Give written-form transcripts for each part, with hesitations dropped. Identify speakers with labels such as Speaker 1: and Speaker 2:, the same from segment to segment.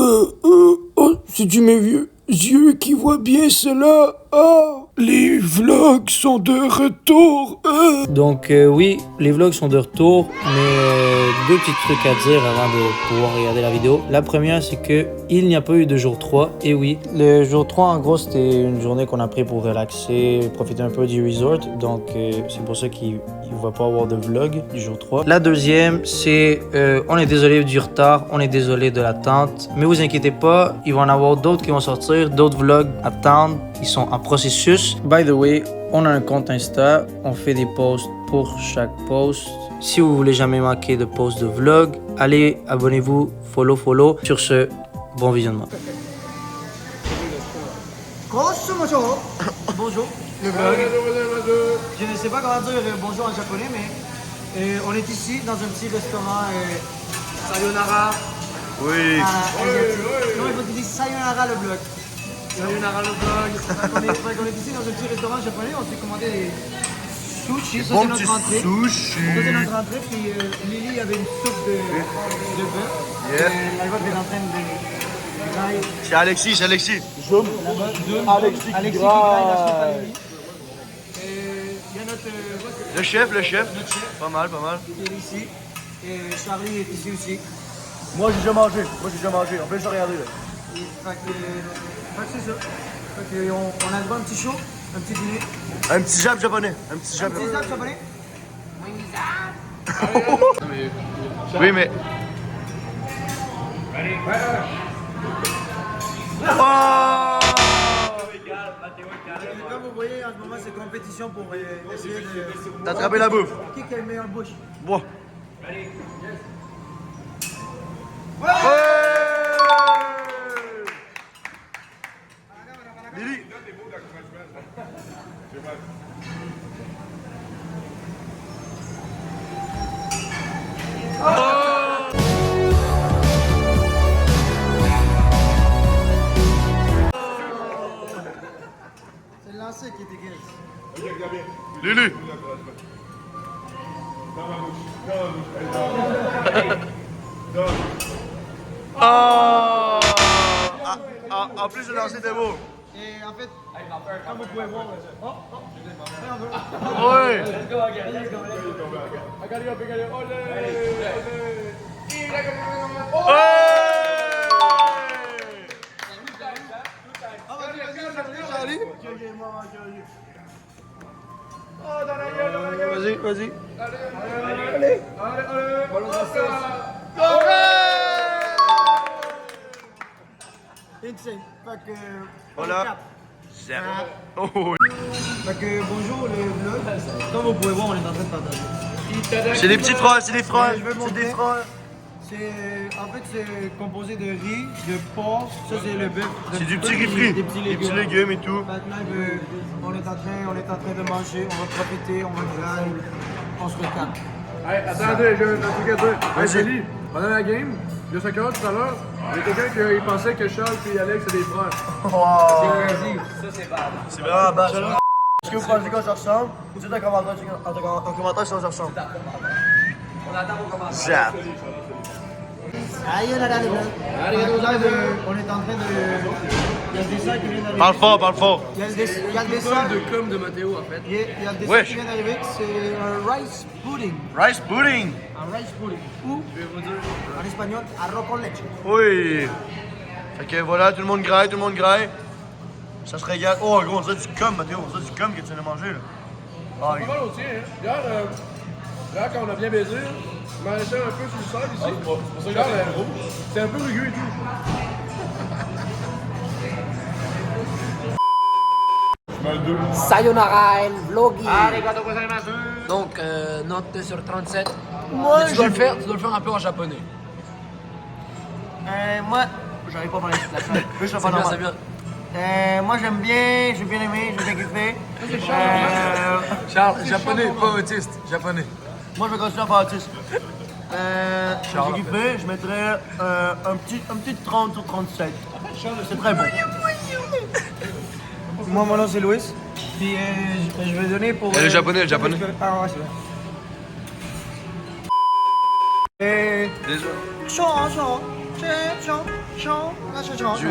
Speaker 1: Oh, c'est-tu mes vieux yeux qui voient bien cela? Oh, les vlogs sont de retour.
Speaker 2: Donc oui, les vlogs sont de retour, mais deux petits trucs à dire avant de pouvoir regarder la vidéo. La première, c'est que il n'y a pas eu de jour 3, et oui. Le jour 3, en gros, c'était une journée qu'on a pris pour relaxer, profiter un peu du resort, donc c'est pour ça qu'il ne va pas avoir de vlog du jour 3. La deuxième, c'est on est désolé du retard, on est désolé de l'attente, mais vous inquiétez pas, il va en avoir d'autres qui vont sortir, d'autres vlogs attendent, ils sont en processus. By the way, on a un compte Insta, on fait des posts pour chaque post. Si vous voulez jamais manquer de posts de vlog, allez, abonnez-vous, follow. Sur ce, bon visionnement.
Speaker 3: Bonjour, le vlog. Je ne sais pas comment dire bonjour en japonais, mais on est ici dans un petit restaurant Sayonara.
Speaker 4: Oui.
Speaker 3: Non, il faut dire Sayonara le vlog. Sayonara le vlog. On est ici dans un petit restaurant japonais, on s'est commandé des sushis, ça c'est notre entrée.
Speaker 4: Sushi.
Speaker 3: Ça c'est notre entrée, puis Lily avait une soupe de bœuf.
Speaker 4: Yeah.
Speaker 3: La voix est en train de grailler.
Speaker 4: C'est Alexis, c'est Alexis.
Speaker 3: Alexis qui graille la soupe à Lily. Et il y a notre
Speaker 4: Le chef.
Speaker 3: Notre chef.
Speaker 4: Pas mal.
Speaker 3: qui est ici. Et Charlie est ici aussi.
Speaker 4: Moi j'ai déjà mangé. On peut juste regarder là.
Speaker 3: Fait que c'est ça. Fait que on a droit à un petit show, un petit dîner.
Speaker 4: Un petit jab japonais.
Speaker 3: Un petit zap japonais.
Speaker 4: Oui, mais. Oh!
Speaker 3: Comme vous voyez, en ce moment, c'est compétition pour essayer de...
Speaker 4: D'attraper la bouffe.
Speaker 3: Qui a le meilleur bouche?
Speaker 4: Bon.
Speaker 3: Ouais!
Speaker 4: Lily.
Speaker 3: C'est le lancer qui est dégueulasse.
Speaker 4: Lily. Oh! En plus, le lancer était beau.
Speaker 3: Et en fait, comme vous pouvez voir...
Speaker 4: Oui. Vas-y. Allez.
Speaker 3: Insane. Fait que...
Speaker 4: Voilà. Zap. Oh.
Speaker 3: Fait que bonjour le vlog. Comme vous pouvez voir, on est en train de partager.
Speaker 4: C'est des petits frères, c'est des frères.
Speaker 3: Je vais
Speaker 4: C'est
Speaker 3: montrer.
Speaker 4: des frères.
Speaker 3: En fait, c'est composé de riz, de porc, ça c'est le bœuf.
Speaker 4: C'est du petit riz frit.
Speaker 3: Des petits
Speaker 4: Des petits
Speaker 3: légumes.
Speaker 4: légumes et tout.
Speaker 3: Maintenant, on est en train de manger, on va profiter, on va grailler, on se recale.
Speaker 5: Hey, attendez, j'ai un truc à dire. Hey,
Speaker 4: Vas-y.
Speaker 5: Zélie, pendant la game, il y a 5 heures tout à l'heure, il y a quelqu'un qui pensait que Charles et Alex étaient des frères.
Speaker 4: Wow. C'est vraiment bas. Est-ce que vous pensez qu'on se ressemble? Dites en commentaire si on se ressemble. On attend vos commentaires. Zap.
Speaker 3: Aïe, là, les bleus. On est en train de... Il y a le dessert qui vient d'arriver.
Speaker 4: Parle fort.
Speaker 3: Il y a le dessert
Speaker 5: de com de Mathéo, en fait.
Speaker 3: Il y a le dessert
Speaker 4: Wesh.
Speaker 3: qui vient d'arriver, c'est un rice pudding.
Speaker 4: Rice pudding.
Speaker 3: Un rice pudding. Ou, je vais vous dire, en espagnol, arroz con leche.
Speaker 4: Oui. Fait que voilà, tout le monde graille. Ça se régale. Oh gros, on dirait du cum, Mathéo. On dirait du cum que tu viens de manger là. Ah,
Speaker 5: Pas mal au tien, hein. Hier, quand on a bien baisé, on m'a laissé un peu sur le sol ici. C'est pour ça que c'est un peu rugueux et tout.
Speaker 6: Sayonara el vloggy. Donc, note sur 37.
Speaker 3: Moi,
Speaker 6: Tu dois le faire un peu en japonais.
Speaker 3: moi, j'arrive pas à parler la salle. Je
Speaker 6: C'est bien, c'est bien.
Speaker 3: Moi, j'ai bien aimé, j'ai bien kiffé.
Speaker 6: Charles, japonais, pas autiste, japonais.
Speaker 3: Moi, je vais continuer à faire autiste. J'ai kiffé, je mettrais un petit 30 sur 37. C'est très bon. Moi, mon nom c'est Louis. Puis je vais donner pour.
Speaker 6: Le japonais.
Speaker 3: Ah ouais, c'est vrai. Et.
Speaker 4: Désolé.
Speaker 3: Chaud.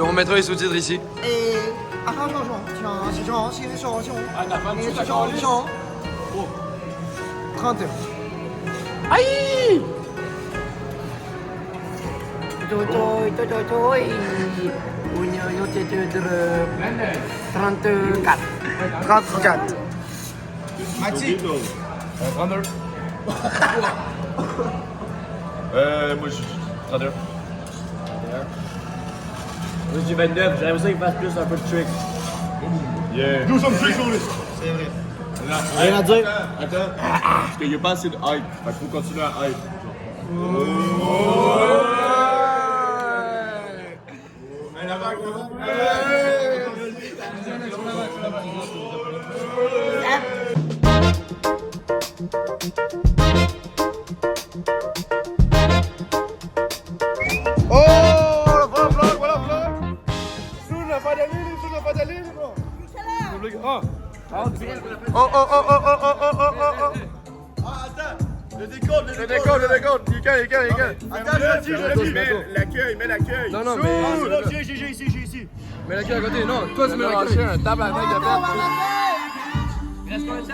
Speaker 6: On mettra les sous-titres ici.
Speaker 3: Aïe!
Speaker 4: Mati.
Speaker 5: 32. Moi, je suis 32.
Speaker 4: Moi, je dis 29. J'aimerais ça qu'il fasse plus un peu de tricks.
Speaker 5: Yeah.
Speaker 4: Do some tricks on this. C'est vrai.
Speaker 5: Rien à dire. Attends. Parce qu'il n'y a pas assez de hype. Fait qu'il faut continuer à hype.
Speaker 4: Le décompte. Il gagne. Attends, je mets l'accueil.
Speaker 5: Non, non, mais.
Speaker 4: J'ai ici.
Speaker 5: Mets l'accueil à côté. Non, toi, tu mets l'accueil. Un table avec la perte.
Speaker 6: Reste combien de temps?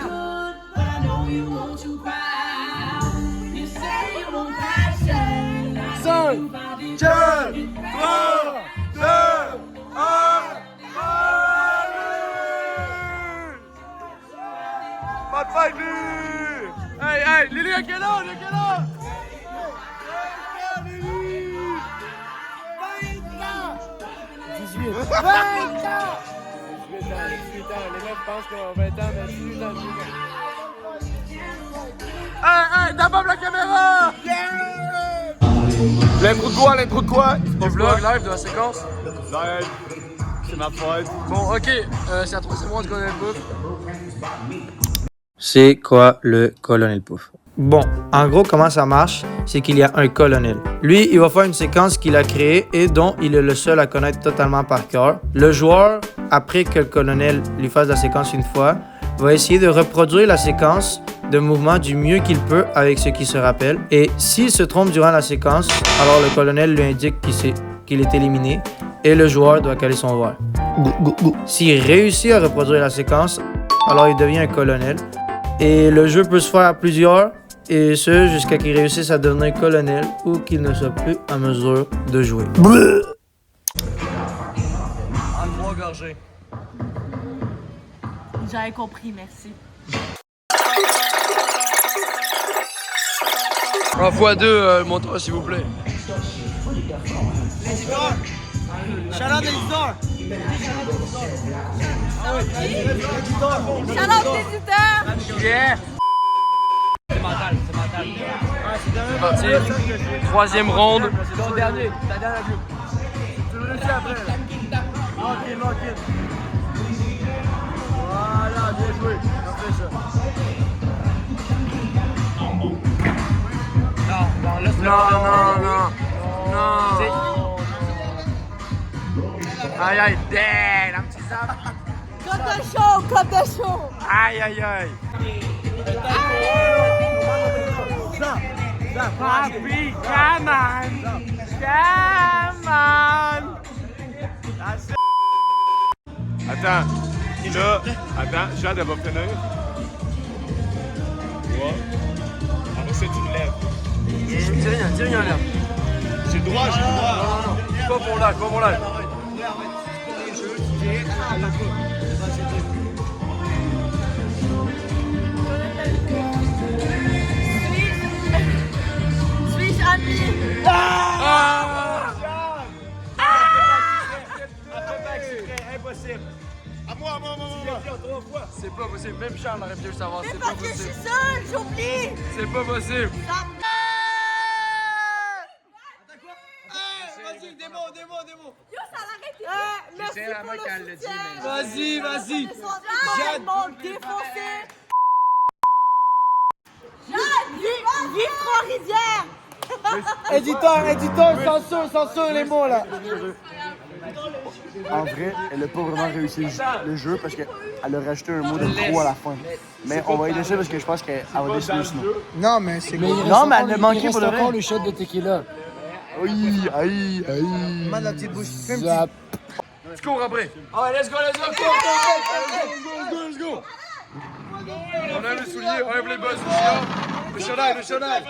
Speaker 4: Pas de fight, lui! Hey, Lily, à quel âge?
Speaker 5: Les mecs pensent qu'on a 20 ans, mais 18 ans.
Speaker 4: Hey, d'abord la caméra! L'intro de quoi?
Speaker 6: Du vlog live de la séquence.
Speaker 5: Live. C'est ma faute.
Speaker 6: Bon, ok, c'est la troisième round qu'on a le bouffe.
Speaker 2: C'est quoi le colonel Pouf? Bon, en gros, comment ça marche, c'est qu'il y a un colonel. Lui, il va faire une séquence qu'il a créée et dont il est le seul à connaître totalement par cœur. Le joueur, après que le colonel lui fasse la séquence une fois, va essayer de reproduire la séquence de mouvement du mieux qu'il peut avec ce qu'il se rappelle. Et s'il se trompe durant la séquence, alors le colonel lui indique qu'il est éliminé et le joueur doit caler son voir. S'il réussit à reproduire la séquence, alors il devient un colonel. Et le jeu peut se faire à plusieurs, et ce jusqu'à qu'il réussisse à devenir colonel ou qu'il ne soit plus en mesure de jouer.
Speaker 6: En 3 gorgées.
Speaker 7: J'avais compris, merci.
Speaker 6: En x2, le monteur, s'il vous plaît.
Speaker 3: Shout-out l'éditeur!
Speaker 7: Shout-out l'éditeur!
Speaker 6: Yeah! C'est parti. Troisième ronde. C'est ton dernier, ta dernière vue.
Speaker 4: Tu le réussis après. Lock in. Voilà, bien joué. On fait ça.
Speaker 6: Non. Aïe, damn, un petit zap.
Speaker 7: Comme de show!
Speaker 6: Aïe. Papi, come on.
Speaker 5: Attends, j'ai hâte de va finir. Ouais. Après ça, tu me lèves.
Speaker 6: Dis rien là.
Speaker 5: J'ai le droit.
Speaker 6: Non. Pas pour là.
Speaker 7: Suis-je admis?
Speaker 4: Impossible. À moi.
Speaker 6: C'est pas possible, même Charles aurait pu le savoir,
Speaker 7: C'est
Speaker 6: c'est
Speaker 7: parce
Speaker 6: pas
Speaker 7: que je suis
Speaker 6: possible.
Speaker 7: seule, j'oublie!
Speaker 6: C'est pas possible.
Speaker 4: Vas-y, démo.
Speaker 7: Yo, ça l'arrête! Merci pour le soutien!
Speaker 6: Vas-y.
Speaker 7: Jade m'ont défoncé! Jade, vive Trois-Rivières!
Speaker 3: Éditeur, censure les mots là!
Speaker 8: En vrai, elle n'a pas vraiment réussi le jeu parce qu'elle a rajouté un mot de trop à la fin. Mais on va y laisser parce que je pense qu'elle va décider sinon.
Speaker 3: Non, mais c'est
Speaker 8: Non, mais elle a manqué pour le vrai.
Speaker 3: le shot de tequila.
Speaker 8: Oui, aïe, aïe.
Speaker 3: Demande la petite bouche. Fais un petit.
Speaker 8: Zap.
Speaker 5: Tu cours après.
Speaker 6: Allez, let's go, let's go, cours,
Speaker 5: Let's go. On a les souliers, on enlève les bosses aussi. Hein. Le chandail, le chandail.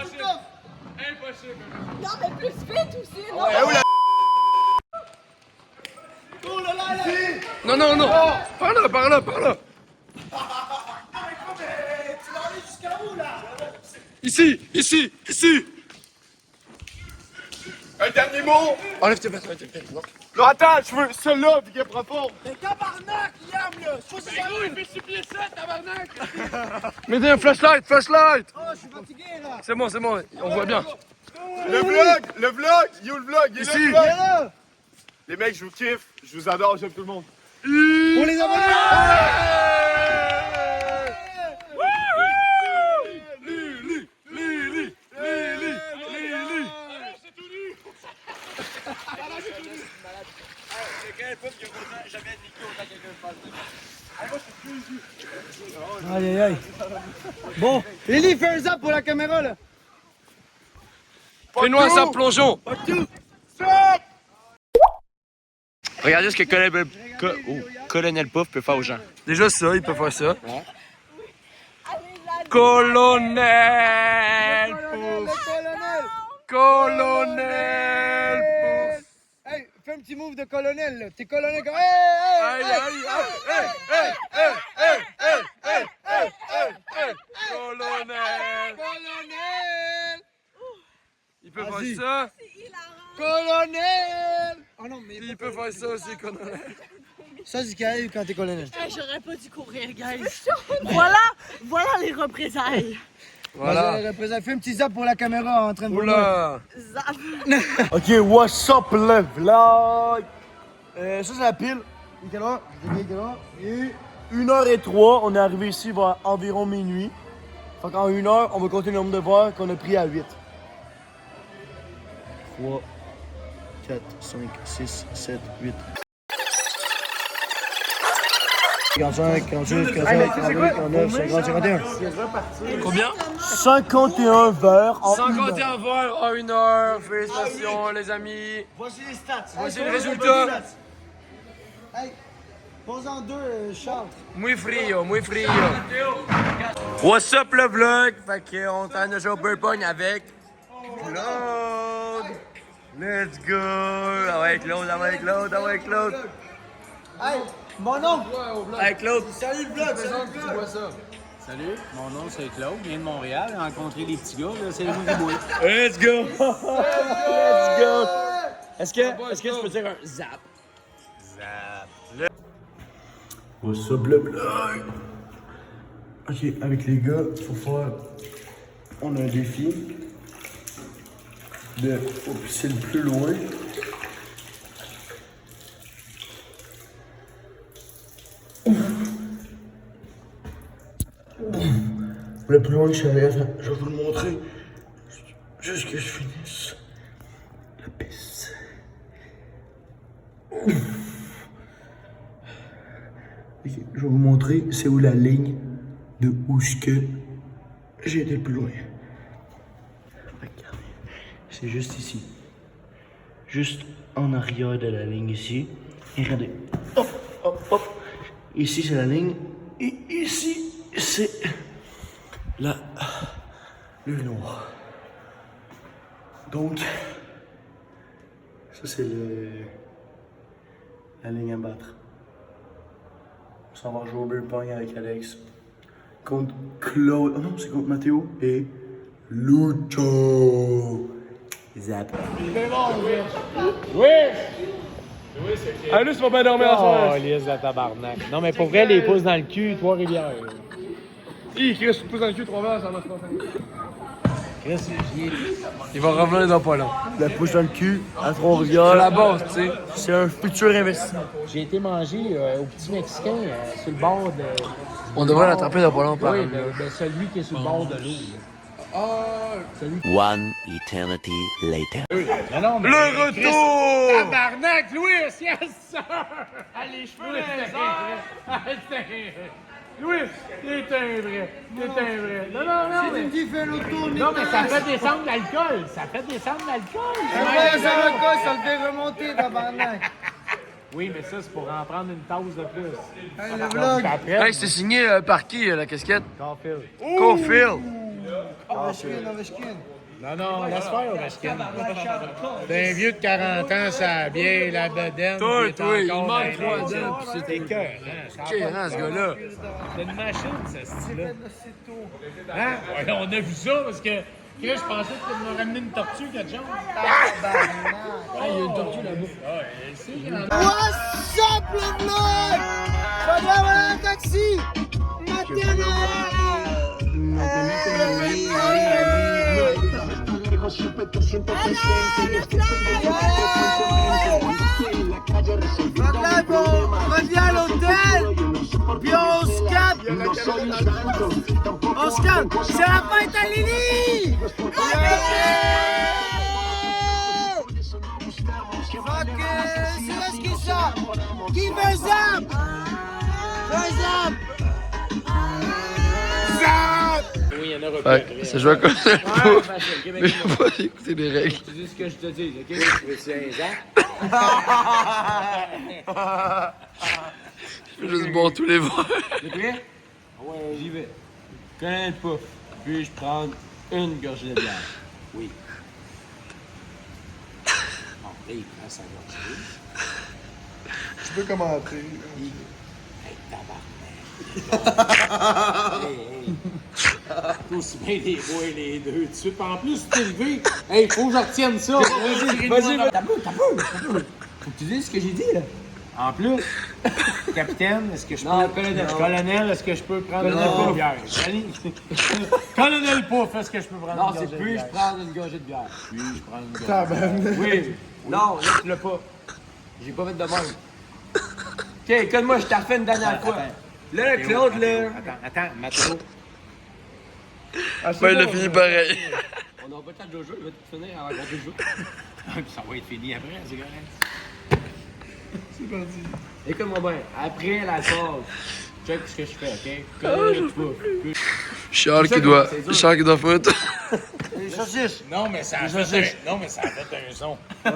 Speaker 7: Non, mais plus vite aussi, non?
Speaker 5: Non, non, non. Par là, par là, par là. Ici, ici, ici. Un dernier mot. Enlève tes vestes, enlève tes vestes.
Speaker 8: Non, attends, je veux celle-là, puis qu'elle prend fort.
Speaker 5: Mettez un flashlight, flashlight.
Speaker 3: Oh, je suis fatigué là.
Speaker 5: C'est bon, on voit bien.
Speaker 8: Le vlog, yo le vlog, il est
Speaker 5: Ici.
Speaker 8: là. Les mecs, je vous kiffe, je vous adore, j'aime tout le monde.
Speaker 3: Pour les abonnés. Aïe aïe aïe. Bon, Lily, fais un zap pour la caméra là.
Speaker 5: Fais-nous un sable plongeon.
Speaker 9: Regardez ce que Colonel Puff peut faire aux gens.
Speaker 5: Déjà ça, il peut faire ça.
Speaker 7: Allez, là,
Speaker 5: Colonel Puff. Colonel Puff.
Speaker 3: Hey, fais un petit move de colonel là. T'es colonel comme.
Speaker 5: Aïe, aïe, aïe. Colonel.
Speaker 3: Colonel.
Speaker 5: Il peut faire ça.
Speaker 7: c'est hilarant.
Speaker 3: Colonel. Oh non, mais.
Speaker 5: Il peut faire ça aussi, colonel.
Speaker 3: Ça, c'est ce qui arrive quand t'es colonel.
Speaker 7: J'aurais pas dû courir, guys. Voilà les représailles.
Speaker 5: Voilà.
Speaker 3: Vas-y, fais un petit zap pour la caméra en train de vouloir.
Speaker 5: Oula.
Speaker 7: Zap.
Speaker 8: Ok, what's up le vlog?
Speaker 3: Ça, c'est la pile. Il est quelle heure? Je dis quelle heure?
Speaker 8: Et 1h03, on est arrivé ici vers environ minuit. Fait qu'en 1h, on va compter le nombre de verres qu'on a pris à 8. 3, 4, 5, 6, 7, 8. 45, 48, 47, 48, 49, 50, 51.
Speaker 5: Combien?
Speaker 8: 51 verres en
Speaker 5: 51 verres en 1 heure. Félicitations, les amis.
Speaker 3: Voici les stats.
Speaker 5: Voici le résultat.
Speaker 3: Hey, pose en deux, Charles.
Speaker 5: Muy frio, muy frio. What's up le vlog? Fait qu'on est en train de jouer au beer pong avec Claude. Let's go. Ah ouais Claude, ah ouais Claude, ah ouais Claude.
Speaker 3: Hey, mon oncle.
Speaker 5: Hey Claude.
Speaker 3: Salut le vlog, salut le vlog.
Speaker 10: Salut, mon nom c'est Claude, je viens de Montréal, j'ai rencontré les petits gars, là, c'est le mot du bois.
Speaker 5: Let's go.
Speaker 8: Let's go! Est-ce que tu peux dire un zap? What's up le vlog? Ok, avec les gars, faut faire. On a un défi de pousser le plus loin. Le plus loin que je suis allé, je vais vous le montrer. Juste que je finisse la piste. Ok, je vais vous montrer c'est où la ligne de où ce que j'ai été le plus loin. Regardez, c'est juste ici. Juste en arrière de la ligne ici. Et regardez, hop, hop, hop. Ici c'est la ligne. Et ici c'est le noir. Donc, ça c'est la ligne à battre. On s'en va jouer au beer pong avec Alex. Contre Claude. Oh non, c'est contre Mathéo et Lucho. Zap.
Speaker 5: Ah, lui, tu vas pas dormir ensemble.
Speaker 10: Oh, lisse de tabarnak. Non, mais pour vrai, les pouces dans le cul, Trois-Rivières.
Speaker 5: Hi, Chris, tu pousses dans le cul 3 verres, ça marche pas. Il va revenir dans pas long.
Speaker 8: La pousse dans le cul à
Speaker 5: C'est
Speaker 8: Trois-Rivières.
Speaker 5: la base, tu sais.
Speaker 8: C'est un futur investissement.
Speaker 10: J'ai été manger au petit Mexicain sur le bord de.
Speaker 5: On devrait l'attraper dans pas long, par
Speaker 10: Oui, ben, celui qui est sur le bord de l'eau. là.
Speaker 11: One eternity later.
Speaker 10: Non, mais
Speaker 5: Le retour!
Speaker 10: Tabarnak, Louis, yes, sir! Ah, les cheveux, Louis, il est un vrai. Il est un vrai. Non, mais...
Speaker 3: Qui fait le tour,
Speaker 10: Non, mais ça fait descendre l'alcool. Ça fait descendre l'alcool.
Speaker 3: ça le fait remonter, tabarnak.
Speaker 10: Oui, mais ça, c'est pour en prendre une tasse de plus.
Speaker 3: Hey, le vlog.
Speaker 5: Hey, c'est signé par qui, la casquette?
Speaker 10: Caulfield.
Speaker 5: Cofield.
Speaker 3: Ovechkin.
Speaker 10: Non, laisse faire, Ovechkin. C'est un vieux de 40 ans, ça a bien, la bedaine.
Speaker 5: Toi,
Speaker 10: il est encore
Speaker 5: il
Speaker 10: dans
Speaker 5: manque
Speaker 10: les
Speaker 5: 3
Speaker 10: médias.
Speaker 5: ans, puis c'est
Speaker 10: C'est
Speaker 5: tout.
Speaker 10: cœur, hein?
Speaker 5: Ok, hein, ce gars-là.
Speaker 10: C'est une machine, ce style-là. Hein? Ouais, on a vu ça, parce que je pensais que tu nous ramener une tortue, quelque chose. Ah, il y a une tortue là-bas. Ah, c'est il y en a.
Speaker 3: What's up, le vlog? Ça va avoir un taxi? Là, on revient à l'hôtel, puis on se calme. On se calme. C'est la fête à Lily! Fuck, c'est ce qui ça? Qui veut zap? Veut zap?
Speaker 10: Oui, il y en aura
Speaker 5: Ouais,
Speaker 10: plus.
Speaker 5: ça joue à quoi?
Speaker 10: Facile,
Speaker 5: Mais faut pas écouter les règles.
Speaker 10: Tu dis ce que je te dis, OK? C'est un zap.
Speaker 5: Je fais juste boire tous les verres.
Speaker 10: T'es prêt? Ouais, j'y vais. Connais le pouf. Puis-je prendre une gorgée de bière? Oui. Bon, là, il prend sa gorgée.
Speaker 4: Tu peux commenter.
Speaker 10: Hey, tabarnak. Hey. Aussi bien les bois et les deux. Tout de suite. En plus, tu t'es levé. Hey, faut que je retienne ça. Vas-y. T'as peu. Faut que tu dises ce que j'ai dit, là. En plus, capitaine, est-ce que je peux... Colonel, est-ce que je peux prendre une bière? Colonel Pouf, est-ce que je peux prendre une gorgée de bière? Non, c'est puis-je prendre une gorgée de bière? Puis-je prendre une gorgée de bière? Oui. Non, là, tu l'as pas. J'ai pas fait de même. OK, écoute-moi, je t'ai refait une dernière fois. Là, Claude, là... Attends, Mathieu.
Speaker 5: Ben, il a fini pareil.
Speaker 10: On n'a pas le temps de Jojo, il va tout finir avant qu'on Jojo. Ça va être fini après, c'est correct. C'est parti. Écoute-moi bien, après la sauce, check ce que je fais, OK? Connais le pouf.
Speaker 5: Charles qui doit foutre.
Speaker 4: Les saucisses.
Speaker 10: Non, mais ça a fait un son.
Speaker 4: On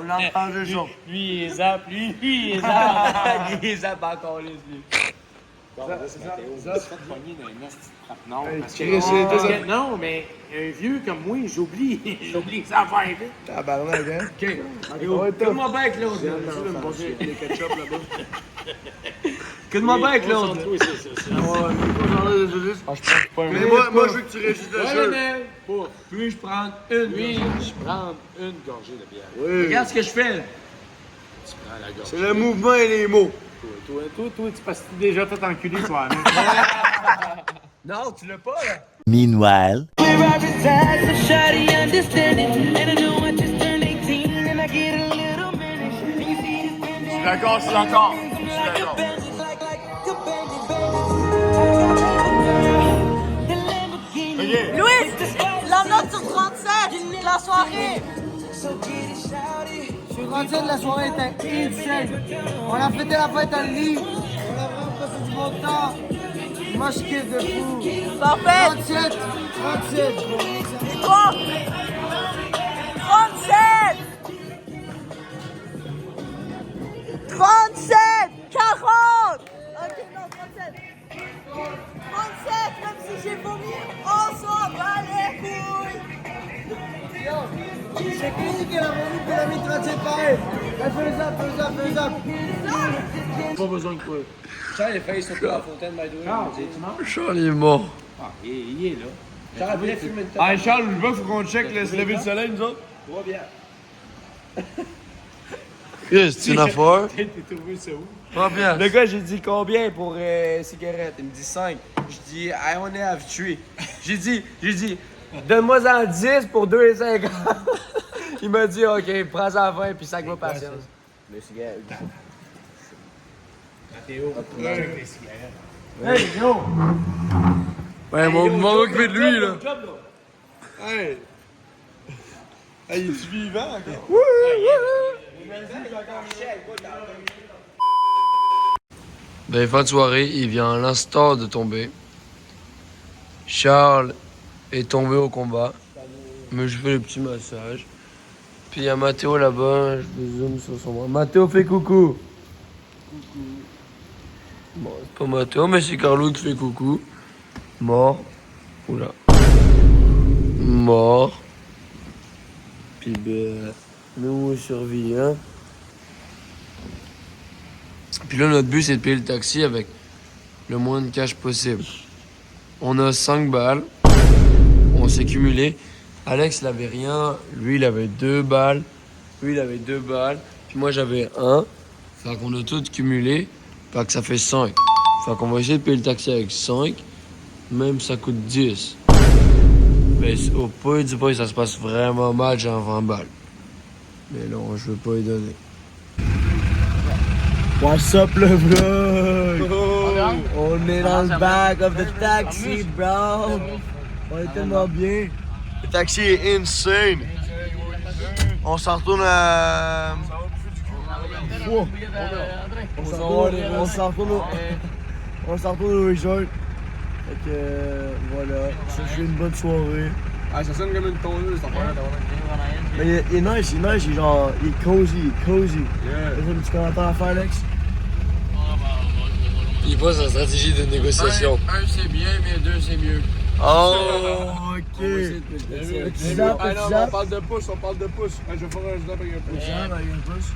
Speaker 4: l'a entendu ça.
Speaker 10: Lui, il est zap, il est zap. Il est zap encore, lui. Bon, c'est Mathéo. Ça se fait pogner dans une petite trappe. Non, parce que... Non, mais un vieux comme moi, j'oublie ça à faire vite.
Speaker 4: Tabarnak, hein?
Speaker 10: OK. Écoute-moi bien, Claude. Tu veux me passer les ketchup là-bas? Écoute-moi bien, Claude.
Speaker 4: Mais moi, je veux que tu réussisses le jeu.
Speaker 10: Colonel, puis-je prendre une gorgée de bière?
Speaker 4: Oui.
Speaker 10: Regarde ce que je fais, là. Tu prends la gorgée.
Speaker 4: C'est le mouvement et les mots.
Speaker 10: Toi, tu passes déjà fait enculer toi-même. Non, tu l'as pas, là.
Speaker 11: Meanwhile.
Speaker 5: D'accord, je suis d'accord.
Speaker 7: Louis, la note sur 37 de la soirée.
Speaker 3: Sur 37, la soirée était insane. On a fêté la fête à Lille. On a vraiment passé du bon temps. Moi, je kiffe de fou.
Speaker 7: Parfait.
Speaker 3: 37.
Speaker 7: C'est quoi? 37. 37. 40. Ok, non, 37. 37, même si j'ai vomi, on s'en bat les couilles.
Speaker 3: C'est qui qui a voulu qu'il a mis 37 pareil? Fais zap.
Speaker 10: Pas besoin de quoi. Charles est fait sur la fontaine, by the way. Charles, tu manges?
Speaker 5: Charles il est mort.
Speaker 10: Ah, il est là. Charles, voulait fumer une
Speaker 4: Ah, Charles, je veux faut qu'on check le lever le soleil, nous autres.
Speaker 10: 3 bières.
Speaker 5: C'est une affaire.
Speaker 10: T'es trouvé ça où?
Speaker 5: Pas bien.
Speaker 4: Le gars, j'ai dit combien pour cigarette? Il me dit 5. Je dis, I only have 3. J'ai dit, donne-moi-en 10 pour 2,50. Il m'a dit, OK, prends-en 20 puis sac-moi patience. Le cigarette.
Speaker 10: Mathéo, check les cigarettes. Hey, yo!
Speaker 4: Ouais, mon m'occuper de lui, là.
Speaker 10: Hey! Hey, il est vivant encore?
Speaker 4: Ben, fin de soirée, il vient à l'instant de tomber. Charles est tombé au combat. Mais je fais le petit massage. Puis il y a Mathéo là-bas, je me zoome sur son bras. Mathéo fait coucou. Bon, c'est pas Mathéo, mais c'est Carlo qui fait coucou. Mort. Oula. Mort. Puis ben, nous on survit, hein. Puis là, notre but, c'est de payer le taxi avec le moins de cash possible. On a 5 balles. On s'est cumulé. Alex, il avait rien. Lui, il avait 2 balles. Lui, il avait 2 balles. Puis moi, j'avais 1. Fait qu'on a tout cumulé. Fait que ça fait 5. Fait qu'on va essayer de payer le taxi avec 5. Même ça coûte 10. Mais au point du point, ça se passe vraiment mal, genre 20 balles. Mais non, je veux pas y donner.
Speaker 8: What's up le vlog? On est dans le back of the taxi, bro. On est tellement bien. Le taxi est insane. On s'en retourne à... Oh. On s'en retourne au resort. Fait que voilà, ça fait une bonne soirée.
Speaker 10: Ah, ça sonne comme une tondeuse, ça va.
Speaker 8: Mais il est nice, il est genre, il est cozy.
Speaker 10: Yeah.
Speaker 8: T'as un petit commentaire à faire, Alex?
Speaker 4: Il pas sa stratégie de négociation.
Speaker 10: Un c'est bien, mais 2 c'est mieux.
Speaker 8: Oh, ok.
Speaker 10: Petit zap. On parle de pouce. Je vais faire un zap avec un pouce.